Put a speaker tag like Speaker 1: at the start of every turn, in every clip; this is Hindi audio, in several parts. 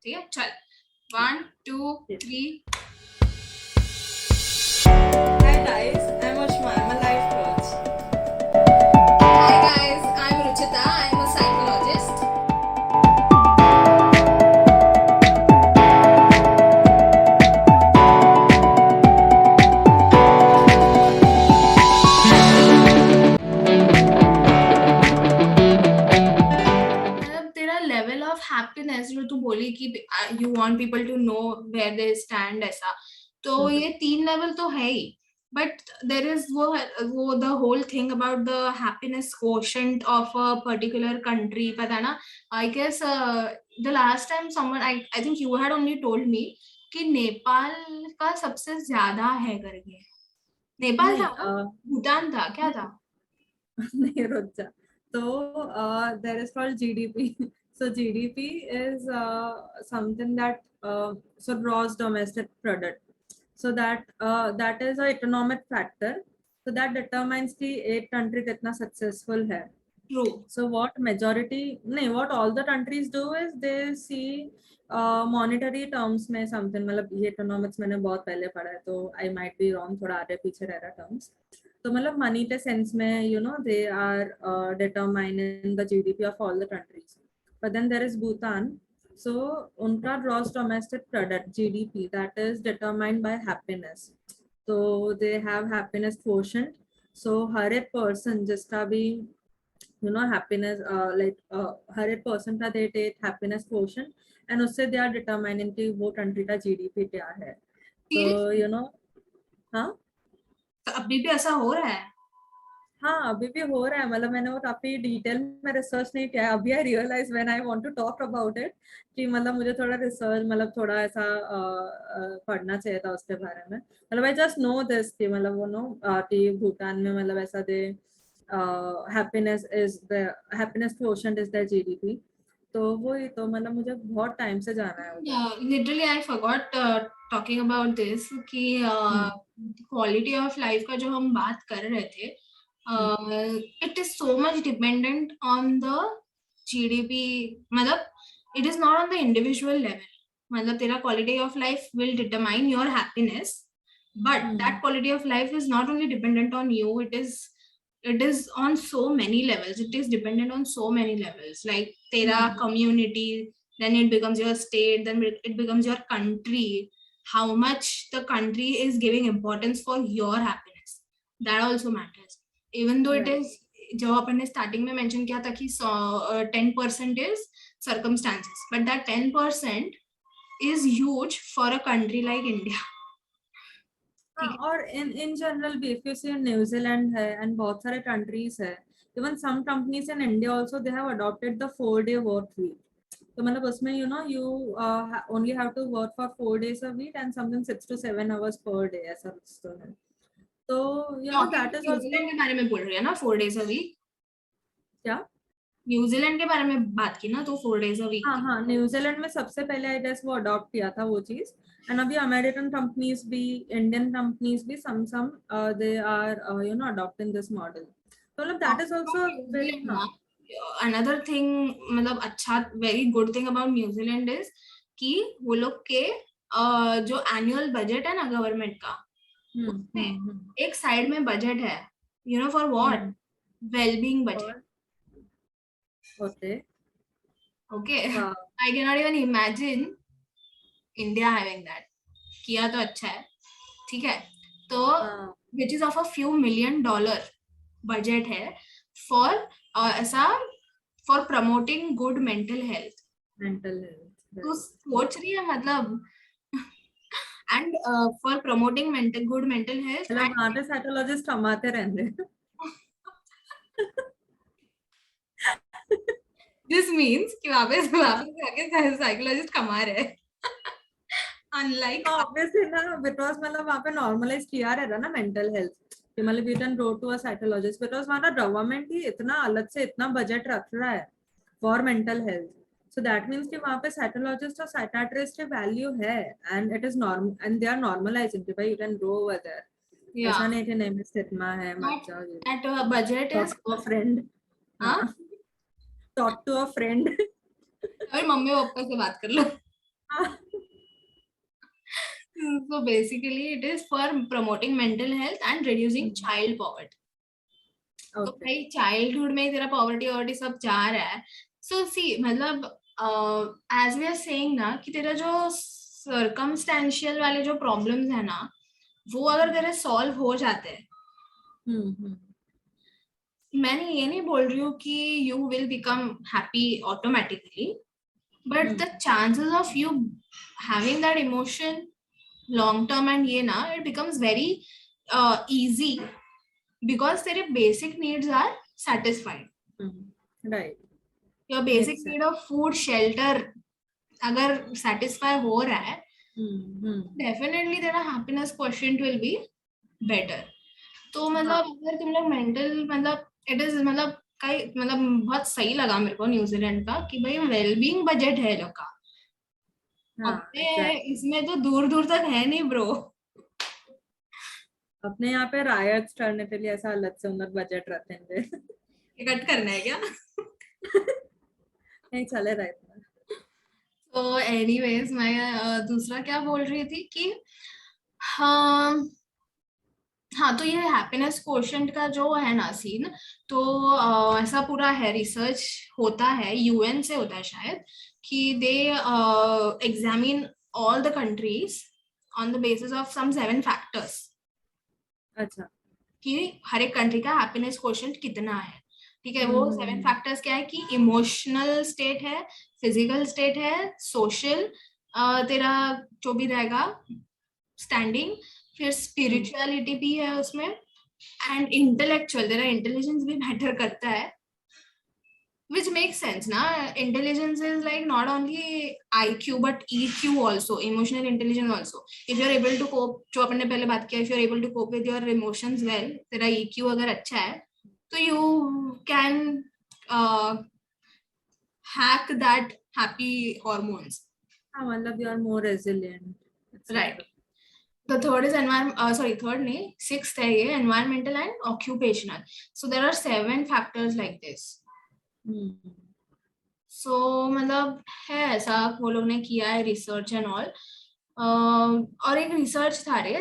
Speaker 1: ठीक है, चल 1 2 3.
Speaker 2: Hi guys, I'm Ushma. I'm a life coach.
Speaker 1: Hi guys, I'm Ruchita. I'm a psychologist. मतलब तेरा लेवल ऑफ हैप्पीनेस जो तू बोली कि you want people to know where they stand, ऐसा तो ये 3 लेवल तो है ही. बट देर इज वो the whole thing about the happiness quotient of a particular country, पता ना. I guess the last time someone I think you had only told me कि नेपाल का सबसे ज्यादा है करके. नेपाल
Speaker 2: नहीं
Speaker 1: था ना, भूटान था, क्या था?
Speaker 2: नहीं रुक जा. तो there is called GDP. So GDP is something that so gross domestic product. So that is a economic factor. So that determines कि एक country कितना successful है.
Speaker 1: True.
Speaker 2: So what all the countries do is they see monetary terms में something, मतलब ये economics मैंने बहुत पहले पढ़ा है तो I might be wrong, थोड़ा आगे पीछे रह रहा terms. तो मतलब मनी के सेंस में they are determining the GDP of all the countries. But then there is Bhutan. So उनका gross domestic product GDP that is determined by happiness. So they have happiness quotient. So हर एक person जिसका भी happiness हर एक person का they take happiness quotient and उससे they are determining कि वो country का GDP क्या है. तो हाँ
Speaker 1: तो अभी भी ऐसा हो रहा है?
Speaker 2: हाँ अभी भी हो रहा है. मतलब मैंने वो काफी डिटेल में रिसर्च नहीं किया है. अभी I realize when I want to talk about it कि मतलब मुझे थोड़ा रिसर्च, मतलब थोड़ा ऐसा पढ़ना चाहिए था उसके बारे में. मतलब आई जस्ट नो दिस कि मतलब वो नो कि भूटान में मतलब ऐसा they happiness quotient is the GDP. तो वही तो मतलब मुझे बहुत टाइम से जाना है उधर.
Speaker 1: Literally I forgot talking about this कि
Speaker 2: हम्म.
Speaker 1: क्वालिटी ऑफ लाइफ का जो हम बात कर रहे थे, it is so much dependent on the GDP. मतलब it is not on the individual level. मतलब तेरा quality of life will determine your happiness, but that quality of life is not only dependent on you. It is on so many levels. It is dependent on so many levels, like tera community, then it becomes your state, then it becomes your country. How much the country is giving importance for your happiness, that also matters. Even though it is, जो अपन ने स्टार्टिंग में मेंशन किया था कि 10% is circumstances, but that 10% is huge for a country like India.
Speaker 2: हाँ और इन जनरल भी इफ यू सी न्यूजीलैंड है एंड बहुत सारे कंट्रीज है. Even some companies in India also they have adopted the 4-day work week. तो मतलब उसमें you only have to work for 4 days a week and something 6 to 7 hours per day, ऐसा कुछ तो है. तो दैट इज
Speaker 1: न्यूजीलैंड
Speaker 2: आल्सो.
Speaker 1: के बारे में बोल रही है ना, 4 days a week.
Speaker 2: क्या?
Speaker 1: न्यूजीलैंड के बारे में बात की ना तो 4 days a week
Speaker 2: हाँ
Speaker 1: की.
Speaker 2: हाँ न्यूजीलैंड में सबसे पहले आई गेस वो अडॉप्ट किया था वो चीज. एंड अभी अमेरिकन कंपनीज भी, इंडियन कंपनीज भी some they are adopting this model. तो मतलब that is also very.
Speaker 1: New Zealand
Speaker 2: हाँ.
Speaker 1: ना, अनदर थिंग, मतलब अच्छा very good thing about New Zealand is कि वो लोग के जो एनुअल बजट है ना गवर्नमेंट का, उसमें एक साइड में बजट है, फॉर व्हाट? Wellbeing budget.
Speaker 2: और ओके.
Speaker 1: ओके.
Speaker 2: हाँ
Speaker 1: I can not even imagine India having that. किया तो अच्छा है, ठीक है. तो
Speaker 2: हाँ
Speaker 1: which is of $a few million budget है फॉर ऐसा, for promoting good mental health.
Speaker 2: Mental health.
Speaker 1: तो सोच रही है मतलब, and for promoting mental good mental health
Speaker 2: मतलब
Speaker 1: एंड
Speaker 2: वहाँ पे साइकोलॉजिस्ट कमाते रहेंगे.
Speaker 1: दिस मीन्स कि वापस जाके साइकोलॉजिस्ट कमा रहे हैं. अनलाइक
Speaker 2: ऑब्वियसली ना, बिकॉज मतलब वहाँ पे नॉर्मलाइज किया रहता ना मेंटल हेल्थ कि मतलब you can go to a psychologist because वहाँ का गवर्नमेंट ही इतना अलग से इतना बजट रख रहा है for mental health. So that means कि वहाँ पे साइकोलॉजिस्ट और साइकाट्रिस्ट की वैल्यू है and it is normal and they are normalizing कि भाई you can go over there.
Speaker 1: या
Speaker 2: ऐसा नहीं कि नहीं में स्टिग्मा है मत
Speaker 1: बट
Speaker 2: जाओ.
Speaker 1: That budget
Speaker 2: talk
Speaker 1: is,
Speaker 2: to a friend.
Speaker 1: हाँ,
Speaker 2: हाँ टॉक टू अ फ्रेंड.
Speaker 1: और मम्मी पापा से बात कर लो. So basically it is for promoting mental health and reducing child poverty. तो
Speaker 2: Okay.
Speaker 1: भाई चाइल्डहुड में ही तेरा पॉवर्टी वॉवर्टी सब जा रहा है. सो सी मतलब एज वी आर सेइंग ना कि तेरा जो सर्कमस्टेंशियल वाले जो प्रॉब्लम्स है ना वो अगर तेरे सॉल्व हो जाते हैं, मैंने ये नहीं बोल रही हूँ कि you will become happy automatically, but the chances of you having that emotion long term and ये ना it becomes very easy because तेरे basic needs are satisfied.
Speaker 2: Right.
Speaker 1: Your basic need of food, shelter अगर satisfy हो रहा है, definitely तेरा happiness quotient will be better. तो मतलब अगर तुम लोग mental मतलब it is मतलब कई मतलब बहुत सही लगा मेरे को न्यूजीलैंड का कि भाई वेलबींग बजट है लोग का. अपने इसमें तो दूर दूर तक है नहीं ब्रो.
Speaker 2: अपने यहाँ पे रायट्स करने के लिए ऐसा अलग से उनका बजट रखते हैं.
Speaker 1: कट करना है क्या?
Speaker 2: नहीं चले रहा इतना.
Speaker 1: तो एनीवेज मैं दूसरा क्या बोल रही थी कि हाँ हाँ तो ये हैप्पीनेस क्वोशंट का जो है ना सीन, तो ऐसा पूरा है, रिसर्च होता है, यूएन से होता है शायद, कि they examine all the countries on the basis of some 7 factors.
Speaker 2: अच्छा.
Speaker 1: कि हर एक कंट्री का हैप्पीनेस क्वोशंट कितना है. ठीक है. वो 7 फैक्टर्स क्या है कि इमोशनल स्टेट है, फिजिकल स्टेट है, सोशल तेरा जो भी रहेगा स्टैंडिंग, फिर स्पिरिचुअलिटी भी है उसमें, एंड इंटेलेक्चुअल तेरा इंटेलिजेंस भी मैटर करता है, which makes sense na. Intelligence is like not only IQ but EQ also, emotional intelligence also. If you're able to cope, जो अपन ने पहले बात किया, if you're able to cope with your emotions well, तेरा EQ अगर अच्छा है तो you can hack that happy hormones.
Speaker 2: हाँ मतलब you are more resilient.
Speaker 1: Right. The third is third नहीं, sixth है ये environmental and occupational. So there are 7 factors like this. So मतलब है ऐसा, वो लोग ने किया है रिसर्च एंड ऑल. और एक रिसर्च था रे,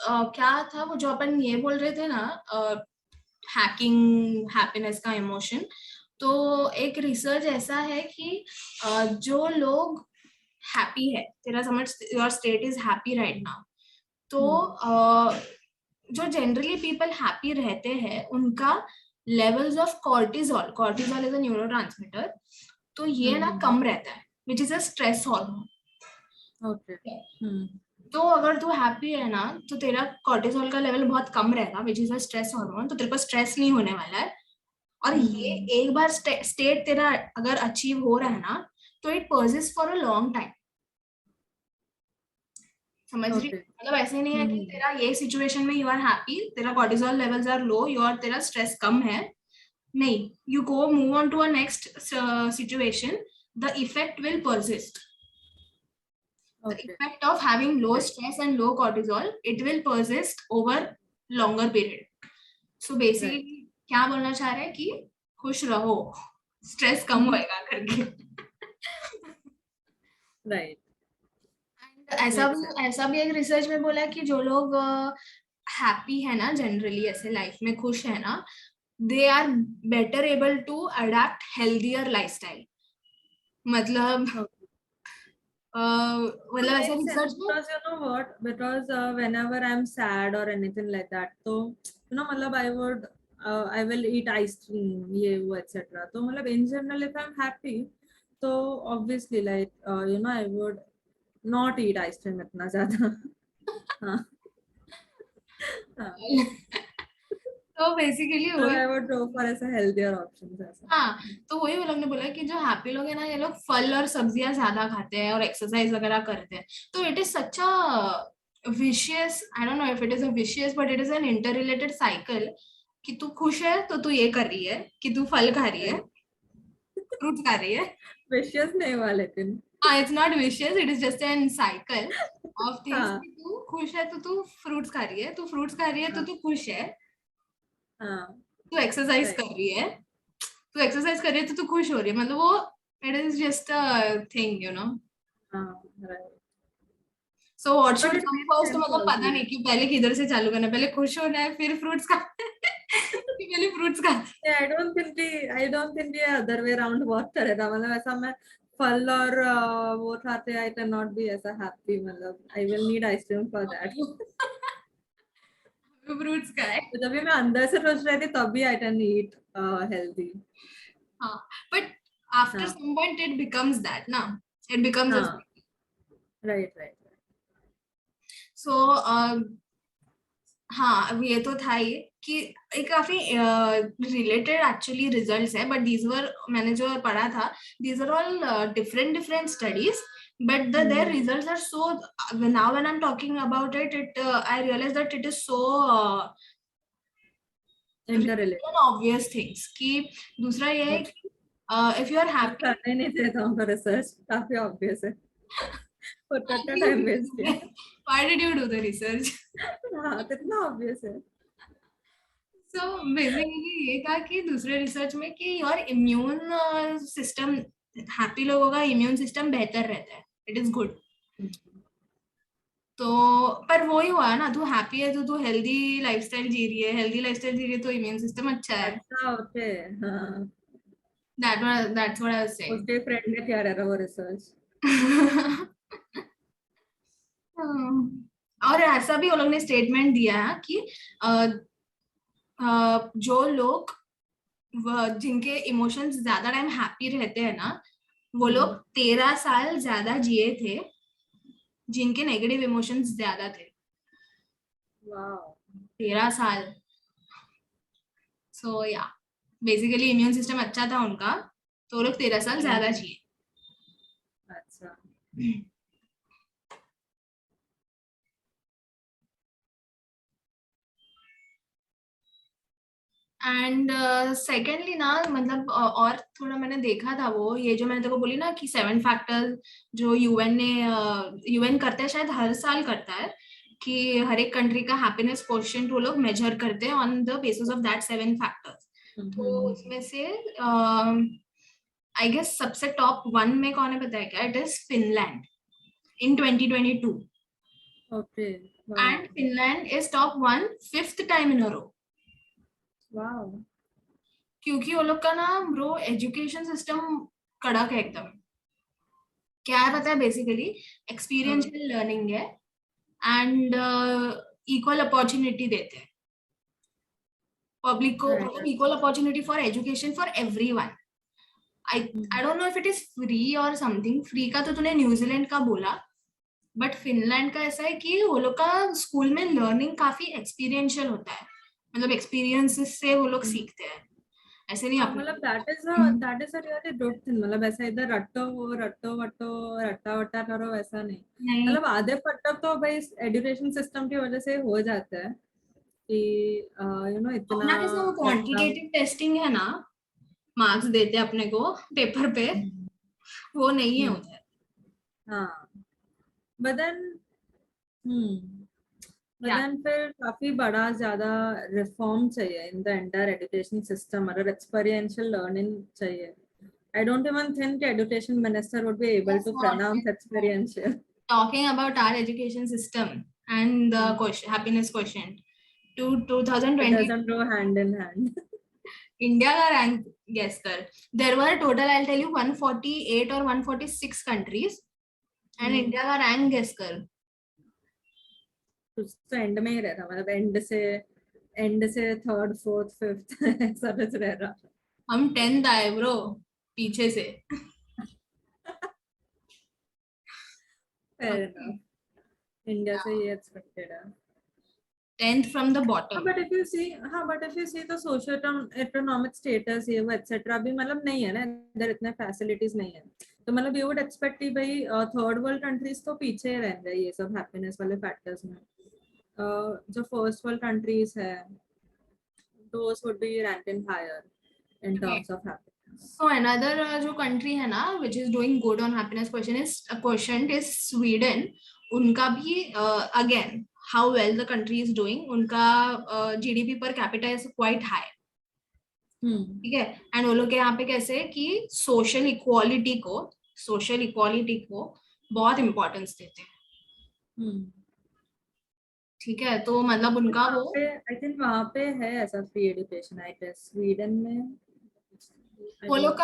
Speaker 1: क्या था वो जो अपन ये बोल रहे थे ना, हैकिंग हैप्पीनेस का इमोशन. तो एक रिसर्च ऐसा है कि जो लोग हैप्पी है, तेरा समझ your state is happy right now, तो जो जनरली पीपल हैप्पी रहते हैं उनका levels of cortisol, cortisol is a neurotransmitter, तो ये ना कम रहता है, which is a stress hormone.
Speaker 2: Okay.
Speaker 1: तो अगर तू हैप्पी है ना तो तेरा कॉर्टिसोल का लेवल बहुत कम रहेगा, which is a stress hormone, तो तेरे को स्ट्रेस नहीं होने वाला है. और ये एक बार स्टेट तेरा अगर अचीव हो रहा है ना तो it persist for a long time. समझ रही? मतलब ऐसे नहीं है कि तेरा ये सिचुएशन में यू आर हैप्पी, तेरा कॉर्टिसोल लेवल्स आर लो, तेरा स्ट्रेस कम है. नहीं, you go move on to a next situation, the effect will persist. The effect of having low stress and low cortisol, it will persist over longer period. So basically क्या बोलना चाह रहे हैं कि खुश रहो, स्ट्रेस कम होएगा करके.
Speaker 2: राइट.
Speaker 1: ऐसा भी एक रिसर्च में बोला कि जो लोग हैप्पी है ना, जनरली ऐसे लाइफ में खुश है ना, they are better able to adapt healthier lifestyle. मतलब मतलब ऐसा रिसर्च में,
Speaker 2: because you know what, because whenever I'm sad or anything like that, तो you know मतलब I will eat ice cream ये वो etc. तो मतलब in general if I'm happy तो obviously like you know I would not eat ice cream इतना ज़्यादा. हाँ.
Speaker 1: तो basically
Speaker 2: So I would go for ऐसा healthier options ऐसा.
Speaker 1: हाँ, तो वही वो लोग ने बोला कि जो हैप्पी लोग है ना, ये लोग फल और सब्जियां ज्यादा खाते हैं और एक्सरसाइज वगैरह करते हैं. तो it is such a vicious, I don't know if it is a vicious but it is an inter related cycle, कि तू खुश है तो तू ये कर रही है, कि तू फल खा रही है, फ्रूट खा रही है.
Speaker 2: विशियस नहीं हुआ लेकिन.
Speaker 1: हाँ, it's not vicious, it is just an cycle of things. तू खुश है तो तू फ्रूट्स खा रही है, तू फ्रूट्स खा रही है तो तू खुश है. तू एक्सरसाइज कर रही है, तू एक्सरसाइज कर रही है तो तू खुश हो रही है. मतलब वो it is just a thing, you know.
Speaker 2: right.
Speaker 1: So what
Speaker 2: But
Speaker 1: should
Speaker 2: it
Speaker 1: come
Speaker 2: makes
Speaker 1: first,
Speaker 2: sense
Speaker 1: मतलब पता
Speaker 2: also.
Speaker 1: नहीं कि पहले किधर से चालू करना है, पहले खुश होना है फिर फ्रूट्स खा कि पहले फ्रूट्स खा।
Speaker 2: Yeah, I don't think ये other way around work करेगा, मतलब ऐसा मैं फल और वो खाते I cannot be ऐसा happy, मतलब I will need ice cream for that.
Speaker 1: Fruits खाए।
Speaker 2: तो जब भी मैं अंदर से खुश रहती तब भी I can eat healthy.
Speaker 1: हाँ, बट आफ्टर
Speaker 2: हाँ
Speaker 1: some point it becomes that ना, इट बिकम्स अ,
Speaker 2: हाँ, right right.
Speaker 1: सो हाँ, अब ये तो था ही कि एक काफी रिलेटेड एक्चुअली रिजल्ट्स है, बट दीज वर, मैंने जो पढ़ा था, these are all different different studies, but their results are so, now when I'm talking about it I realize that it is so
Speaker 2: Interrelated.
Speaker 1: obvious things कि दूसरा ये है कि if you are
Speaker 2: मैं
Speaker 1: happy,
Speaker 2: करने ही नहीं देता हूँ रिसर्च, काफी ऑब्वियस है, और कट्टा टाइम वेस्ट किया.
Speaker 1: why did you do the research?
Speaker 2: हाँ कितना ऑब्वियस है.
Speaker 1: So basically ये था कि दूसरे रिसर्च में कि योर इम्यून सिस्टम, हैप्पी लोगों का इम्यून सिस्टम बेहतर रहता है, इट इज गुड. तो पर वो ही हुआ ना, तू हैप्पी है तो तू हेल्दी लाइफस्टाइल जी रही है, हेल्दी लाइफस्टाइल जी रही है तो इम्यून सिस्टम अच्छा है.
Speaker 2: अच्छा ओके. हाँ,
Speaker 1: That's what I was saying.
Speaker 2: उसके फ्रेंड ने किया रहता वो रिसर्च.
Speaker 1: और ऐसा भी वो लोग ने स्टेटमेंट दिया है कि जो लोग जिनके इमोशंस ज्यादा टाइम हैप्पी रहते हैं ना, वो लोग 13 साल ज्यादा जिए थे जिनके नेगेटिव इमोशंस ज्यादा थे.
Speaker 2: वाओ.
Speaker 1: 13 साल. सो या बेसिकली इम्यून सिस्टम अच्छा था उनका, तो वो लोग 13 साल ज्यादा जिए.
Speaker 2: अच्छा.
Speaker 1: एंड सेकेंडली ना, मतलब और थोड़ा मैंने देखा था, वो ये जो मैंने तेको बोली ना कि 7 फैक्टर्स जो यूएन ने, यूएन करता है शायद हर साल करता है, कि हर एक कंट्री का हैप्पीनेस कोएफिशिएंट वो लोग मेजर करते हैं on the basis of that 7 factors. तो उसमें से आई गेस सबसे टॉप 1 में कौन है पता है क्या? It is Finland in 2022.
Speaker 2: Okay.
Speaker 1: And Finland is top 1 5th time in a row.
Speaker 2: Wow.
Speaker 1: क्योंकि वो लोग का ना ब्रो एजुकेशन सिस्टम कड़क है एकदम. क्या है पता है? बेसिकली एक्सपीरियंशियल लर्निंग है एंड इक्वल अपॉर्चुनिटी देते हैं पब्लिक को, मतलब equal opportunity for education for everyone. I don't know if it is free और समथिंग. फ्री का तो तूने न्यूजीलैंड का बोला, बट फिनलैंड का ऐसा है कि वो लोग का स्कूल में लर्निंग काफी एक्सपीरियंशियल होता है, मतलब एक्सपीरियंसेस से वो लोग सीखते हैं, ऐसे नहीं
Speaker 2: हाँ
Speaker 1: अपने.
Speaker 2: मतलब that is a really good thing, मतलब ऐसा इधर रट्टो वट्टो रट्टा वट्टा करो वैसा नहीं.
Speaker 1: नहीं,
Speaker 2: मतलब आधे पट्टा तो भाई एजुकेशन सिस्टम की वजह से हो जाता है कि यू नो इतना
Speaker 1: अपना कैसा वो
Speaker 2: रट्टा.
Speaker 1: क्वांटिटेटिव टेस्टिंग है ना, मार्क्स देते हैं अपने को पेपर पे, वो नहीं है उधर.
Speaker 2: हाँ बट देन
Speaker 1: क्या?
Speaker 2: फिर काफी बड़ा ज्यादा रिफॉर्म चाहिए in the entire education system, अगर एक्सपीरियंशियल लर्निंग चाहिए. I don't even think education minister would be able
Speaker 1: That's
Speaker 2: to
Speaker 1: what
Speaker 2: pronounce experiential.
Speaker 1: talking about our education system and the question, happiness quotient to
Speaker 2: It
Speaker 1: 2020.
Speaker 2: doesn't go hand in hand.
Speaker 1: India का रैंक गेस कर. There were total, I tell you, 148 और 146 कंट्रीज, एंड इंडिया का रैंक गेस कर.
Speaker 2: कुछ तो एंड में ही रहता, मतलब एंड से थर्ड फोर्थ फिफ्थ ऐसा कुछ रह रहा.
Speaker 1: हम 10th आए ब्रो, पीछे से.
Speaker 2: Fair enough. इंडिया से ये एक्सपेक्टेड है.
Speaker 1: 10th फ्रॉम द
Speaker 2: हाँ
Speaker 1: बॉटम.
Speaker 2: बट इफ यू सी हाँ बट इफ यू सी तो सोशियो इकोनॉमिक स्टेटस ये वो एक्सेट्रा भी मतलब नहीं है ना इधर, इतने फैसिलिटीज नहीं है. तो मतलब यू वुड एक्सपेक्ट कि भाई थर्ड वर्ल्ड कंट्रीज तो पीछे रहेंगे ये सब हैप्पीनेस वाले फैक्टर्स में. जो फर्स्ट वर्ल्ड कंट्रीज है those would be ranking higher in terms of happiness.
Speaker 1: So another जो country है ना which is doing good on happiness quotient is Sweden. उनका भी again how well the country is doing, उनका GDP per capita is quite high. ठीक है. एंड वो लोग के यहाँ पे कैसे कि सोशल इक्वालिटी को बहुत इम्पोर्टेंस देते हैं। ठीक है, तो मतलब उनका वो
Speaker 2: आई थिंक वहाँ पे है ऐसा free education, I guess Sweden में।
Speaker 1: वो लोग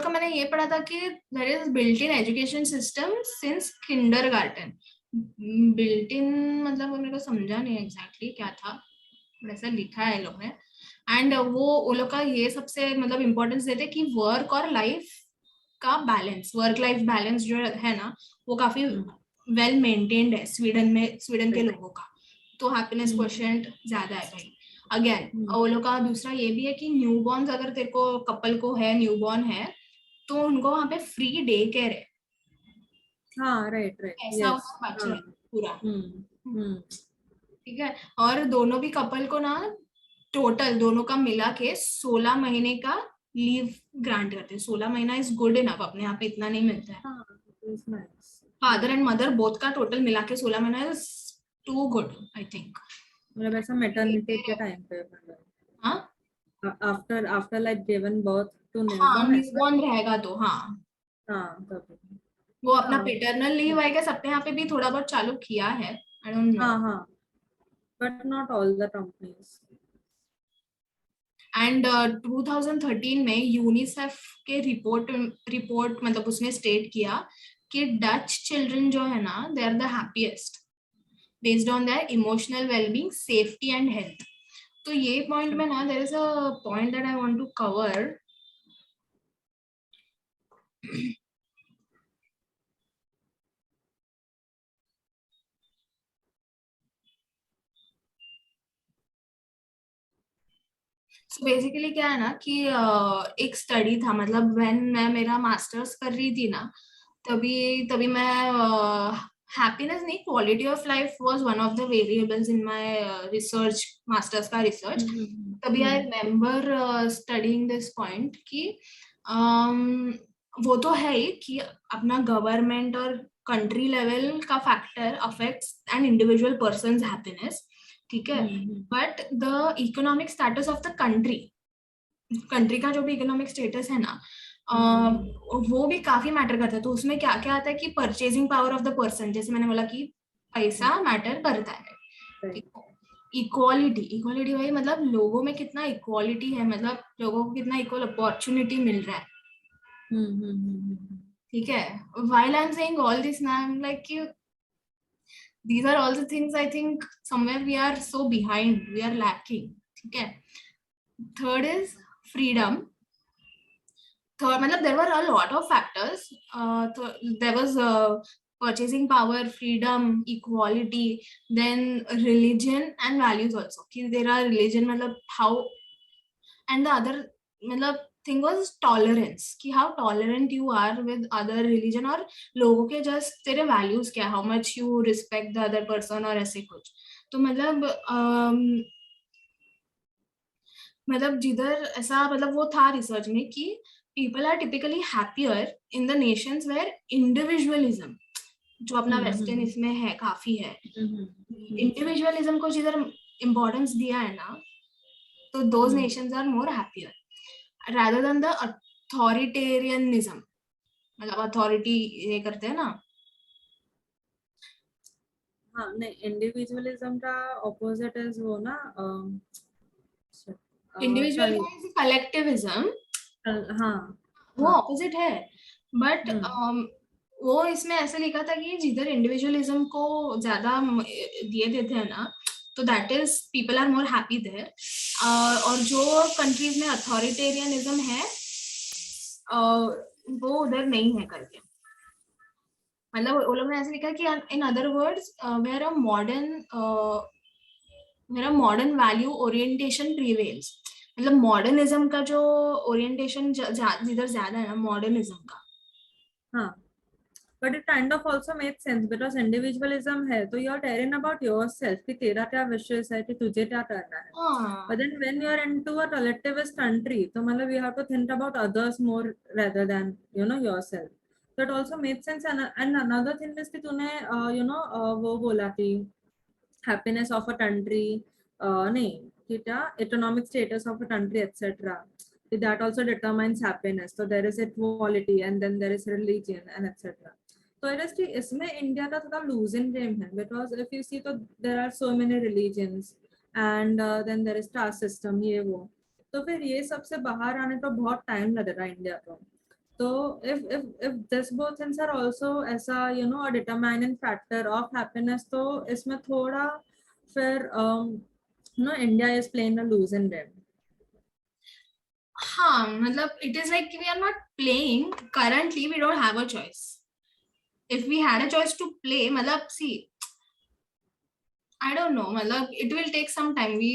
Speaker 1: का मैंने ये पढ़ा था कि there is built in education system since kindergarten. Built in मतलब वो मेरे को समझा नहीं एग्जैक्टली क्या था, वैसा लिखा है लोग ने। एंड वो लोग का ये सबसे मतलब इम्पोर्टेंस देते कि वर्क और लाइफ का बैलेंस, वर्क लाइफ बैलेंस जो है ना वो काफी वेल मेंटेन्ड है स्वीडन में, स्वीडन के लोगों का। तो हैप्पीनेस क्वोशिएंट ज्यादा है भाई। अगेन वो लोग का दूसरा ये भी है कि न्यूबॉर्न्स अगर तेरे को कपल को है न्यूबॉर्न है तो उनको वहां पे फ्री डे केयर है।
Speaker 2: हाँ राइट राइट
Speaker 1: ऐसा
Speaker 2: यस
Speaker 1: उधर बच
Speaker 2: हाँ
Speaker 1: है पूरा।
Speaker 2: हम्म
Speaker 1: ठीक है, और दोनों भी कपल को ना टोटल दोनों का मिला के 16 महीने का लीव ग्रांट करते हैं। 16 महीना इज गुड इनफ, अपने यहाँ पे इतना नहीं मिलता है।
Speaker 2: हाँ it's nice
Speaker 1: father and mother both का टोटल मिला के 16 महीना is too good I think.
Speaker 2: मतलब ऐसा मैटरनिटी के टाइम पे मतलब
Speaker 1: हाँ
Speaker 2: after like given birth to
Speaker 1: हाँ,
Speaker 2: न्यूबॉर्न ऐसा।
Speaker 1: न्यूबॉर्न रहेगा तो हाँ
Speaker 2: हाँ तभी
Speaker 1: वो अपना
Speaker 2: हाँ
Speaker 1: पेटर्नल लीव आई गेस अपने यहाँ पे भी थोड़ा बहुत चालू किया है, आई डोंट नो।
Speaker 2: हाँ हाँ but not all the companies.
Speaker 1: And 2013 में यूनिसेफ के रिपोर्ट मतलब उसने स्टेट किया कि डच चिल्ड्रन जो है ना they are the happiest based on their emotional wellbeing, safety and health. तो ये पॉइंट में ना there is a point that I want to cover. So basically क्या है ना कि एक स्टडी था, मतलब व्हेन मैं मेरा मास्टर्स कर रही थी ना तभी तभी मैं हैप्पीनेस नहीं, quality of life was one of the variables in my research, masters का रिसर्च। तभी I remember studying this point कि वो तो है ही कि अपना गवर्नमेंट और कंट्री लेवल का factor affects an individual persons happiness, ठीक है, but the economic status of the country, country का जो भी इकोनॉमिक स्टेटस है ना वो भी काफी मैटर करता है। तो उसमें क्या क्या आता है कि purchasing power of the person, जैसे मैंने बोला कि पैसा मैटर करता है, ठीक है। इक्वालिटी, इक्वालिटी भाई मतलब लोगों में कितना इक्वालिटी है, मतलब लोगों को कितना इक्वल अपॉर्चुनिटी मिल रहा है, ठीक है। While I am saying all this now I am like कि these are all the things I think somewhere we are so behind, we are lacking, ठीक है। Third is freedom. थर्ड मतलब there were a lot of factors, there was purchasing power, freedom, equality, then religion and values also कि there are religion मतलब how, and the other मतलब थिंग वाज टॉलरेंस कि how tolerant you are with other religion, और लोगों के जस्ट तेरे वैल्यूज क्या, how much you respect the other person और ऐसे कुछ। तो मतलब जिधर ऐसा मतलब वो था रिसर्च में कि people are typically happier in the nations where individualism, जो अपना वेस्टर्न इसमें है काफी है, इंडिविजुअलिज्म को जिधर इम्पोर्टेंस दिया है ना तो those nations are more happier rather than the authoritarianism, मतलब अथॉरिटी ये करते हैं ना।
Speaker 2: हाँ नहीं इंडिविजुअलिज्म का ऑपोजिट इज वो ना सॉरी
Speaker 1: इंडिविजुअलिज्म इज कलेक्टिविज्म,
Speaker 2: हाँ
Speaker 1: वो
Speaker 2: हाँ
Speaker 1: ऑपोजिट है, बट वो इसमें ऐसे लिखा था कि जिधर इंडिविजुअलिज्म को ज्यादा दिए देते हैं ना तो that is people are more happy there, और जो कंट्रीज में अथॉरिटेरियनिज्म है वो उधर नहीं है करके, मतलब वो लोग ने ऐसे लिखा कि in other words where a modern value orientation prevails, मतलब मॉडर्निज्म का जो ओरिएंटेशन जिधर ज्यादा है ना मॉडर्निज्म का।
Speaker 2: हाँ but it kind of also make sense because individualism है तो you are caring about yourself कि तेरा क्या विशेष है कि तुझे क्या करना है।
Speaker 1: हाँ
Speaker 2: but then when you are into a collectivist country तो मतलब you have to think about others more rather than you know yourself. So it also made sense and another thing is कि तूने वो बोला कि happiness of a country नहीं कि क्या economic status of a country etc. that also determines happiness. So there is equality and then there is religion and etc. तो इंडस्ट्री इसमें इंडिया का थोड़ा लूज इन गेम है, बिकॉज इफ यू सी तो there are so many religions and then there is caste system, ये वो, तो फिर ये सबसे बाहर आने को बहुत टाइम लगेगा इंडिया को. तो if this both things are also ऐसा a determining factor of happiness, तो इसमें थोड़ा फिर India is playing a losing game.
Speaker 1: हाँ, मतलब it is like we are not playing currently. We don't have a choice. If we had a choice to play, मतलब see, I don't know, मतलब it will take some time. We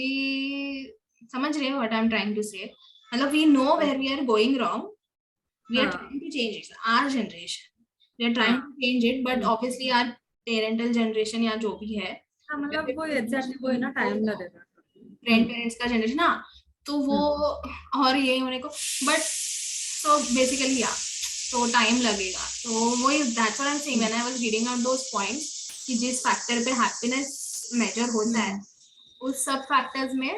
Speaker 1: समझ रहे हो what I'm trying to say? मतलब we know where we are going wrong. We are trying to change it. Our generation, we are trying to change it, but obviously our parental generation या जो भी है,
Speaker 2: हाँ, मतलब वो एग्जैक्टली वो ना टाइम लगेगा.
Speaker 1: ग्रैंड पेरेंट्स का जनरेशन ना, तो वो और ये होने को, बट तो बेसिकली या तो टाइम लगेगा. तो वो that's what I am saying when I was reading out those points कि जिस फैक्टर पे हैप्पीनेस मेजर होता है, उस सब फैक्टर्स में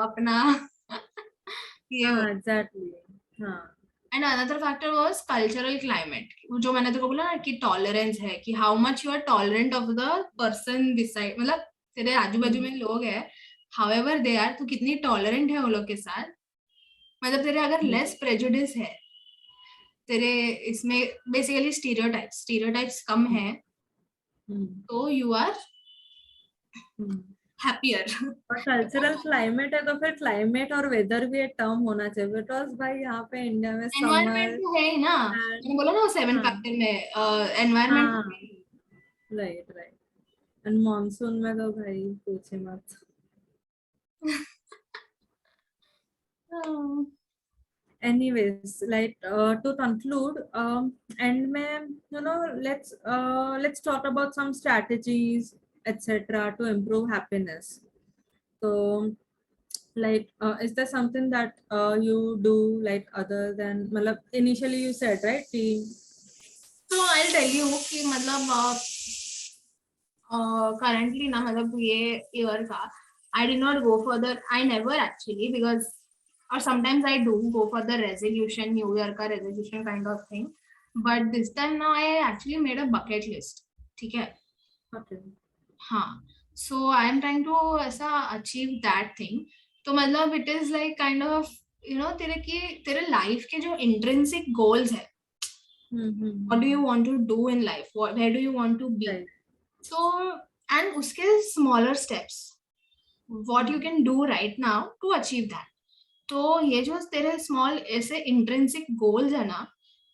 Speaker 1: अपना ये
Speaker 2: एग्जैक्टली. हाँ.
Speaker 1: And another factor was cultural climate, जो मैंने तेरे को बोला ना कि टॉलरेंस है, कि how much you are tolerant of the person beside, मतलब तेरे आजू बाजू में लोग हैं, हाउएवर दे आर, तो कितनी टॉलरेंट है वो लोग के साथ. मतलब तेरे अगर लेस प्रेजुडिस है, तेरे इसमें बेसिकली स्टीरियोटाइप्स कम है, तो यू आर हैप्पियर.
Speaker 2: और कल्चरल क्लाइमेट है तो फिर क्लाइमेट और वेदर भी एक टर्म होना चाहिए, बिकॉज भाई यहाँ पे इंडिया में
Speaker 1: एनवायरमेंट
Speaker 2: समर
Speaker 1: तो है ही ना, मैंने बोला ना वो 7 फैक्टर में environment.
Speaker 2: Right right. And monsoon में तो भाई पूछे मत. Anyways, like to conclude, and में let's talk about some strategies etc. to improve happiness. So like is there something that you do like other than, मतलब initially you said right
Speaker 1: तो I'll tell you कि मतलब currently ना, मतलब ये ईयर का I did not go for the, I never actually, because or sometimes I do go for the resolution, New Year का resolution kind of thing, but this time now I actually made a bucket list. ठीक है.
Speaker 2: okay.
Speaker 1: हाँ, so I am trying to ऐसा achieve that thing. तो मतलब it is like kind of तेरे लाइफ के जो intrinsic goals है, what do you want to do in life, where do you want to be,
Speaker 2: right.
Speaker 1: so and उसके smaller steps, what you can do right now to achieve that. तो ये जो तेरे small ऐसे intrinsic goals है ना,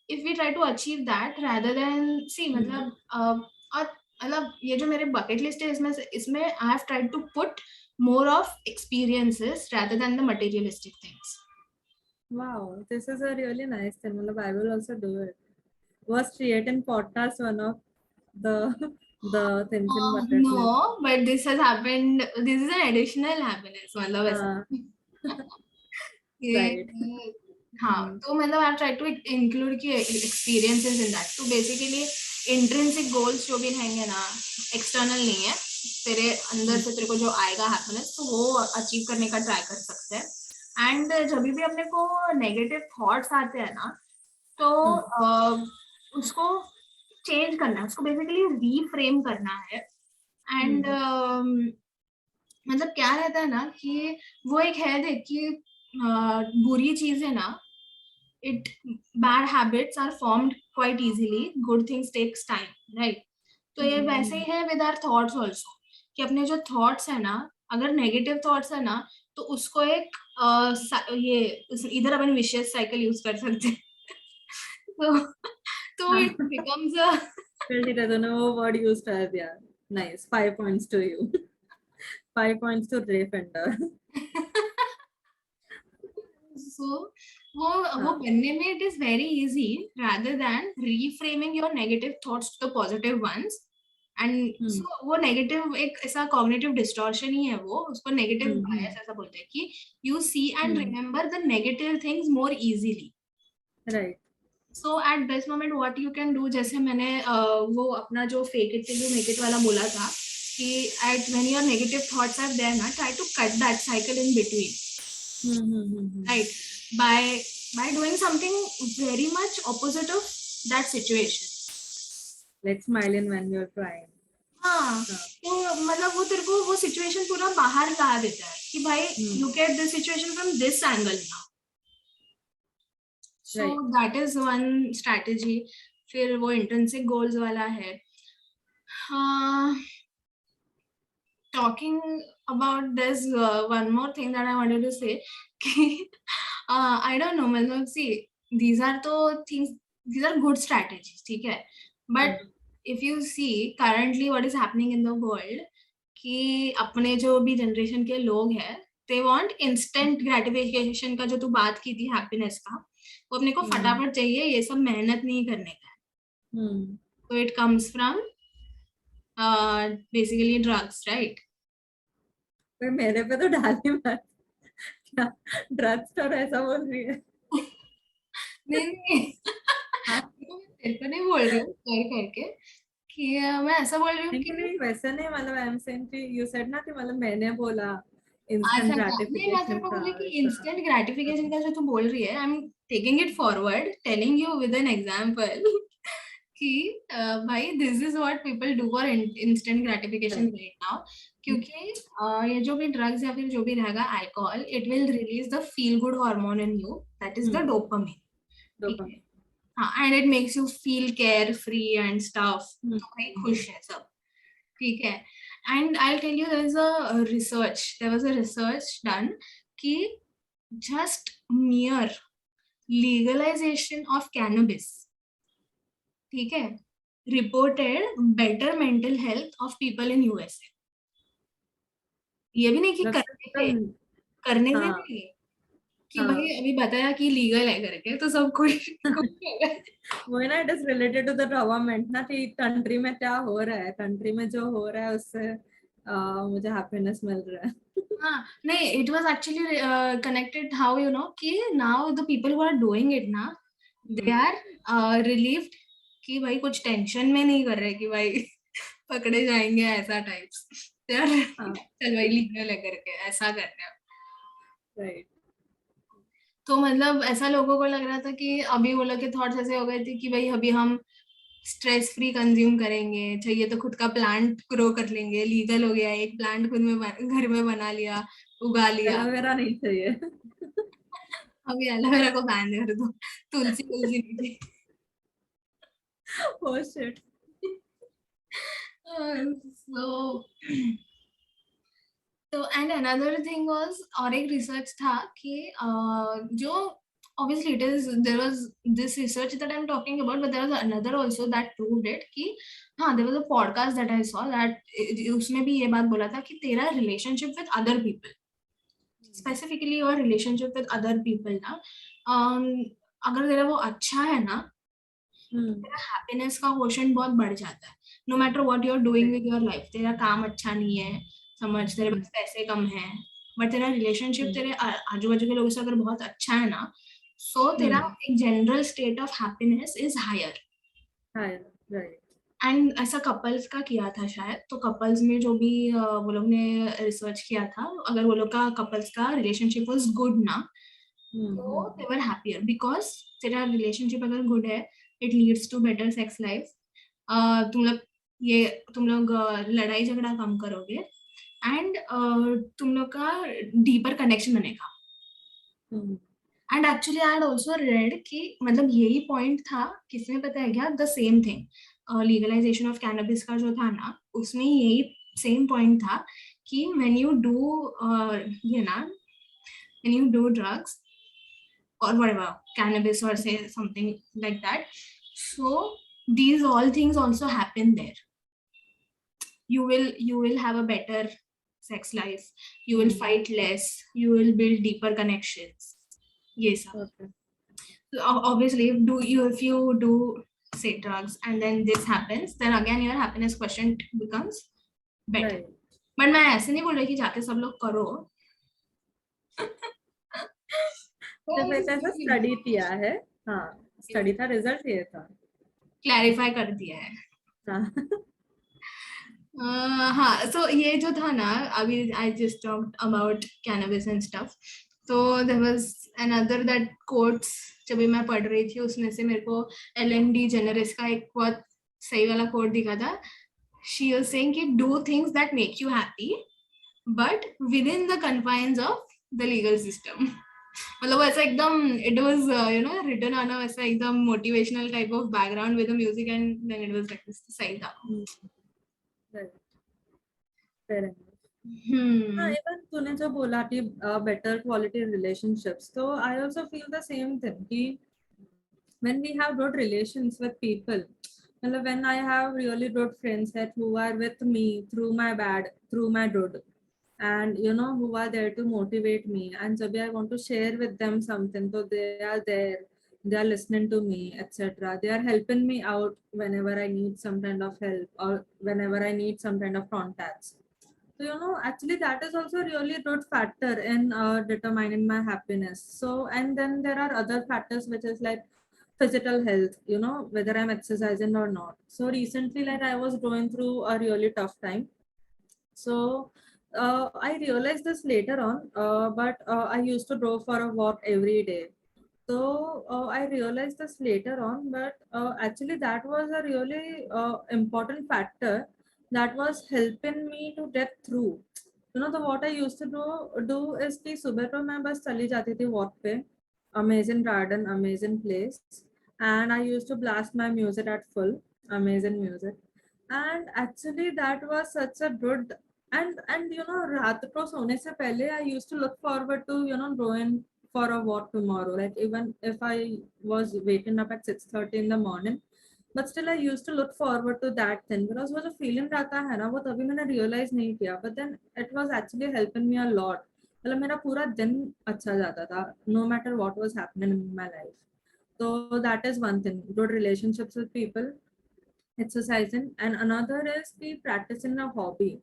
Speaker 1: if we try to achieve that rather than see, मतलब ये जो मेरे bucket list है, इसमें I have tried to put more of experiences rather than the materialistic things.
Speaker 2: Wow, this is a really nice thing. मतलब I will also do it. Was creating podcast one of the things in bucket list?
Speaker 1: No, but this has happened. This is an additional happiness. मतलब ऐसा.
Speaker 2: Right.
Speaker 1: हाँ, तो मतलब I try to include कि experiences in that. तो basically intrinsic goals जो भी रहेंगे ना, external नहीं है, तेरे अंदर से तेरे को जो आएगा happiness, तो वो achieve करने का try कर सकते हैं. And जब भी अपने को negative thoughts आते हैं ना, तो उसको change करना है, उसको basically reframe करना है. And मतलब क्या रहता है ना कि वो एक है, देख कि बुरी चीजें ना, it bad habits are formed quite easily, good things takes time, right? तो ये वैसे ही है with our thoughts also, कि अपने जो thoughts है ना, अगर negative thoughts है ना, तो उसको एक ये इधर अपन vicious cycle यूज कर सकते हैं. तो it becomes a
Speaker 2: तूने वो word use कर दिया. Nice. 5 points to you. 5 points to Ray Fender.
Speaker 1: So वो बनने में it is very easy rather than reframing your negative thoughts to the positive ones. And so वो negative एक ऐसा cognitive distortion ही है, वो उसको negative bias ऐसा बोलते हैं कि you see and remember the negative things more easily.
Speaker 2: Right.
Speaker 1: So at this moment what you can do, जैसे मैंने वो अपना जो fake it till you make it वाला बोला था कि when your negative thoughts are there ना, try to cut that cycle in between. Right, by doing something very much opposite of that situation.
Speaker 2: Let's smile in when you're crying.
Speaker 1: हाँ, तो मतलब वो तेरे को वो सिचुएशन पूरा बाहर ला देता है कि भाई look at the situation from this angle now. So that is one strategy. फिर वो intrinsic goals वाला है. Talking about this, one more thing that I wanted to say. I don't know, मतलब see, these are the things, these are good strategies, ठीक है? But if you see currently what is happening in the world, कि अपने जो भी जनरेशन के लोग हैं, they want instant gratification का जो तू बात की थी happiness का, वो अपने को फटाफट चाहिए, ये सब मेहनत नहीं करने का. So it comes from basically drugs, right?
Speaker 2: पर मेरे पे तो डाली मत. क्या ड्रग्स तो ऐसा बोल रही है?
Speaker 1: नहीं तेरे को नहीं बोल रही हूँ कर करके कि मैं ऐसा बोल रही हूँ कि
Speaker 2: नहीं वैसे नहीं, मतलब आई एम सेइंग कि यू सेड ना कि मतलब मैंने बोला
Speaker 1: अच्छा
Speaker 2: इंस्टेंट
Speaker 1: नहीं मैं तेरे
Speaker 2: ग्रेटिफिकेशन
Speaker 1: को
Speaker 2: का
Speaker 1: बोली कि
Speaker 2: ऐसा.
Speaker 1: इंस्टेंट ग्रेटिफिकेशन का जो तू बोल रही है, I am taking it forward, telling you with an example कि भाई this is what people do for instant gratification right now. क्योंकि ये जो भी ड्रग्स या फिर जो भी रहेगा alcohol, it will release the feel good hormone in you, that is the dopamine. ठीक है, हाँ, and it makes you feel carefree and stuff, तो भाई खुश है सब. ठीक है, and I tell you there was a research done कि just mere legalization of cannabis, ठीक है, reported better mental health of people in USA. ये भी नहीं कि करने से नहीं कि भाई अभी बताया कि लीगल है करके तो सब कुछ
Speaker 2: वही ना, it is related to the government ना, कि कंट्री में क्या हो रहा है, कंट्री में जो हो रहा है उससे मुझे हैप्पीनेस मिल रहा है.
Speaker 1: हाँ नहीं, it was actually connected how you know कि now the people who are doing it ना, दे आर रिलीव्ड कि भाई कुछ टेंशन में नहीं कर रहे कि भाई पकड़े जाएंगे ऐसा टाइप्स. चल भाई लीगल है करके ऐसा कर रहे हैं.
Speaker 2: राइट.
Speaker 1: तो मतलब ऐसा लोगों को लग रहा था कि अभी वो लोग के थॉट्स ऐसे हो गए थे कि भाई अभी हम स्ट्रेस फ्री कंज्यूम करेंगे, चाहिए तो खुद का प्लांट ग्रो कर लेंगे, लीगल हो गया, एक प्लांट खुद में घर में बना लिया, उगा लिया.
Speaker 2: एलोवेरा नहीं चाहिए.
Speaker 1: अभी एलोवेरा को बैन कर दो, तुलसी तुलसी नहीं.
Speaker 2: Oh shit.
Speaker 1: तो एंड अनदर थिंग वाज, और एक रिसर्च था कि जो obviously there was this research that I'm talking about, but there was another also that proved it कि हाँ, there was a podcast that I saw that उसमें भी ये बात बोला था कि तेरा relationship with other people, specifically your relationship with other people ना, अगर तेरा वो अच्छा है ना, तेरा हैप्पीनेस का क्वोशंट बहुत बढ़ जाता है. No matter what you are doing with your life, तेरा काम अच्छा नहीं है, समझ, तेरे पास पैसे कम है, बट तेरा रिलेशनशिप तेरे आजू बाजू के लोगों से अगर बहुत अच्छा है ना, सो तेरा एक general state of happiness is higher.
Speaker 2: Right.
Speaker 1: And ऐसा कपल्स का किया था शायद, तो कपल्स में जो भी वो लोग ने रिसर्च किया था, अगर वो लोग का कपल्स का रिलेशनशिप वाज गुड ना, तो दे वर हैप्पियर, बिकॉज तेरा रिलेशनशिप अगर गुड है, it leads to better sex life. तुम लोग लड़ाई झगड़ा कम करोगे, एंड तुम लोग का डीपर कनेक्शन बनेगा. And actually I had also red कि मतलब यही पॉइंट था, किसने पता है क्या, the same thing, legalisation of cannabis का जो था ना, उसमें यही सेम पॉइंट था कि when you do when you do drugs or whatever, cannabis or say something like that, so these all things also happen there. You will have a better sex life, you will fight less, you will build deeper connections. Yes. Okay. So obviously if you do say drugs and then this happens, then again your happiness quotient becomes better. But मैं ऐसे नहीं बोल रही कि जाके सब लोग करो.
Speaker 2: जब ऐसा स्टडी किया है, हाँ स्टडी था, रिजल्ट ये था,
Speaker 1: क्लैरिफाई कर दिया है. हाँ, so ये जो था ना, अभी I just talked about cannabis and stuff, so there was another that quotes जब भी मैं पढ़ रही थी उसमें से मेरे को LND जेनरिस का एक बहुत सही वाला कोट दिखा था. She was saying कि do things that make you happy but within the confines of the legal system. मतलब ऐसा एकदम it was written on a वैसा एकदम motivational type of background with the music and then it was like this सही था.
Speaker 2: Fair enough. हाँ, even तूने जो बोला कि better quality relationships, तो I also feel the same thing कि when we have good relations with people, मतलब when I have really good friends that who are with me through my bad, through my good, and who are there to motivate me, and जब I want to share with them something, so they are there, they are listening to me, etc. They are helping me out whenever I need some kind of help or whenever I need some kind of contacts. So actually that is also really a good factor in determining my happiness. So, and then there are other factors which is like physical health, whether I'm exercising or not. So recently, like I was going through a really tough time. So I realized this later on, but I used to go for a walk every day. So I realized this later on, but actually that was a really important factor that was helping me to get through. The what I used to do is कि सुबह तो मैं बस चली जाती थी walk पे, amazing garden, amazing place, and I used to blast my music at full, amazing music, and actually that was such a good and रात को सोने से पहले I used to look forward to going for a walk tomorrow, like even if I was waking up at 6:30 in the morning, but still I used to look forward to that thing because वो जो feeling रहता है ना वो तभी मैंने realize नहीं किया, but then it was actually helping me a lot. मतलब मेरा पूरा दिन अच्छा जाता था no matter what was happening in my life. So that is one thing, good relationships with people, exercising, and another is be practicing a hobby.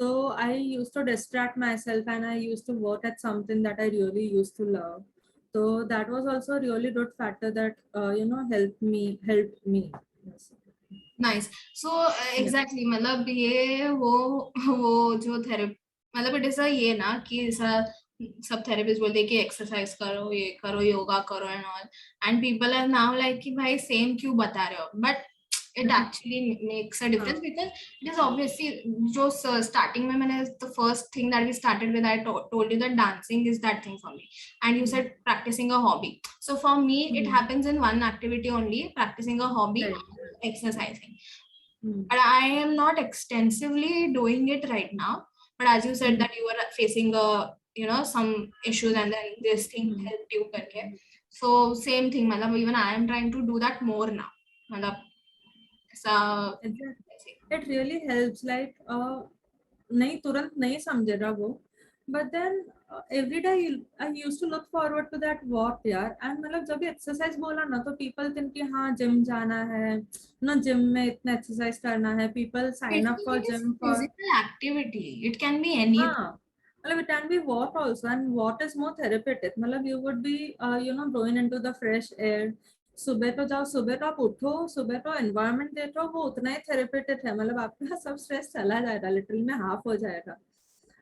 Speaker 2: So I used to distract myself and I used to work at something that I really used to love. So that was also a really good factor that helped me. Yes.
Speaker 1: Nice. So exactly मतलब ये वो जो थेरेपी मतलब इट इज ये ना कि ऐसा सब थेरेपिस्ट बोलते हैं कि एक्सरसाइज करो, ये करो, योगा करो and all, and people are now like कि भाई सेम क्यों बता रहे हो, but it actually makes a difference because it is obviously जो starting में मैंने the first thing that we started with I told you that dancing is that thing for me and you said practicing a hobby. So for me it happens in one activity only, practicing a hobby, exercising. But I am not extensively doing it right now, but as you said that you were facing a some issues and then this thing helped you करके, so same thing मतलब even I am trying to do that more now. मतलब
Speaker 2: It really helps, like नहीं तुरंत नहीं समझेगा वो, but then every day I used to look forward to that walk यार, and मतलब जब भी एक्सरसाइज बोला ना तो people think कि हाँ जिम जाना है ना, जिम में इतना एक्सरसाइज करना है, people sign up for gym for
Speaker 1: physical activity, it can be anything.
Speaker 2: हाँ मतलब it can be walk also, and walk is more therapeutic. मतलब you would be going into the fresh air. सुबह तो जाओ, सुबह तो आप उठो, सुबह तो एनवायरनमेंट देखो, वो उतना ही थेरेपेटिक है, मतलब आपका सब स्ट्रेस चला जाएगा, लिटरली में हाफ हो जाएगा,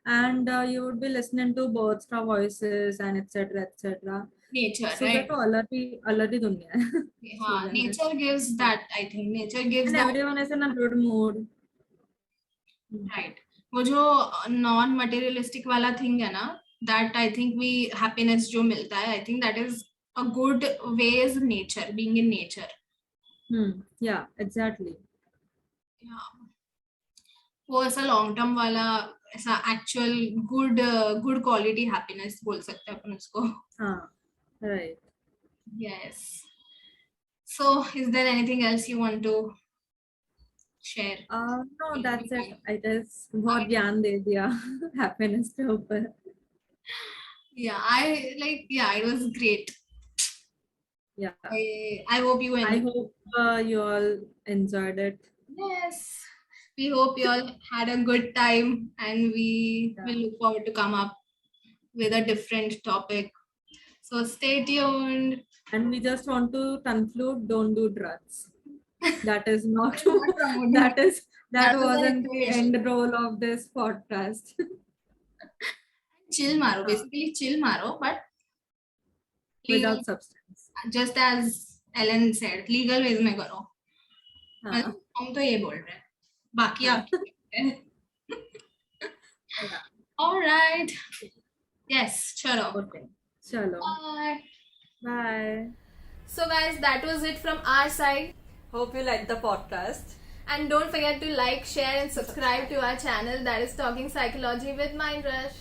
Speaker 2: and you would be listening to birds का voices and etcetera etcetera.
Speaker 1: Nature
Speaker 2: सुबह तो अलग ही दुनिया है.
Speaker 1: हाँ, nature gives that, I think nature gives that,
Speaker 2: everyone is in a good mood.
Speaker 1: Right. वो जो नॉन मटेरियलिस्टिक वाला थिंग है ना, that I think we happiness जो मिलता है, I think that is a good way is nature, being in nature.
Speaker 2: Yeah, exactly.
Speaker 1: Yeah. वो ऐसा लॉन्ग टर्म वाला ऐसा एक्चुअल गुड क्वालिटी हैप्पीनेस बोल सकते हैं अपन उसको.
Speaker 2: हाँ, right.
Speaker 1: Yes. So is there anything else you want to share?
Speaker 2: No, that's it. I guess बहुत ज्ञान दे दिया happiness के ऊपर.
Speaker 1: Yeah, it was great.
Speaker 2: Yeah.
Speaker 1: I hope you enjoyed.
Speaker 2: I hope you all enjoyed it.
Speaker 1: Yes. We hope you all had a good time and we will look forward to come up with a different topic. So stay tuned.
Speaker 2: And we just want to conclude, don't do drugs. That is not, that wasn't the end goal of this podcast.
Speaker 1: Chill maro, basically chill maro, but legal,
Speaker 2: without substance.
Speaker 1: Just as Elon said, legal ways में करो.
Speaker 2: हाँ.
Speaker 1: हम तो ये बोल रहे हैं, बाकी
Speaker 2: हाँ.
Speaker 1: आप
Speaker 2: Yeah.
Speaker 1: ऑलराइट. यस, चलो.
Speaker 2: Okay. Chalo.
Speaker 1: Bye.
Speaker 2: Bye.
Speaker 1: So guys, that was it from our side.
Speaker 2: Hope you liked the podcast.
Speaker 1: And don't forget to like, share and subscribe to our channel, that is Talking Psychology with MindRush.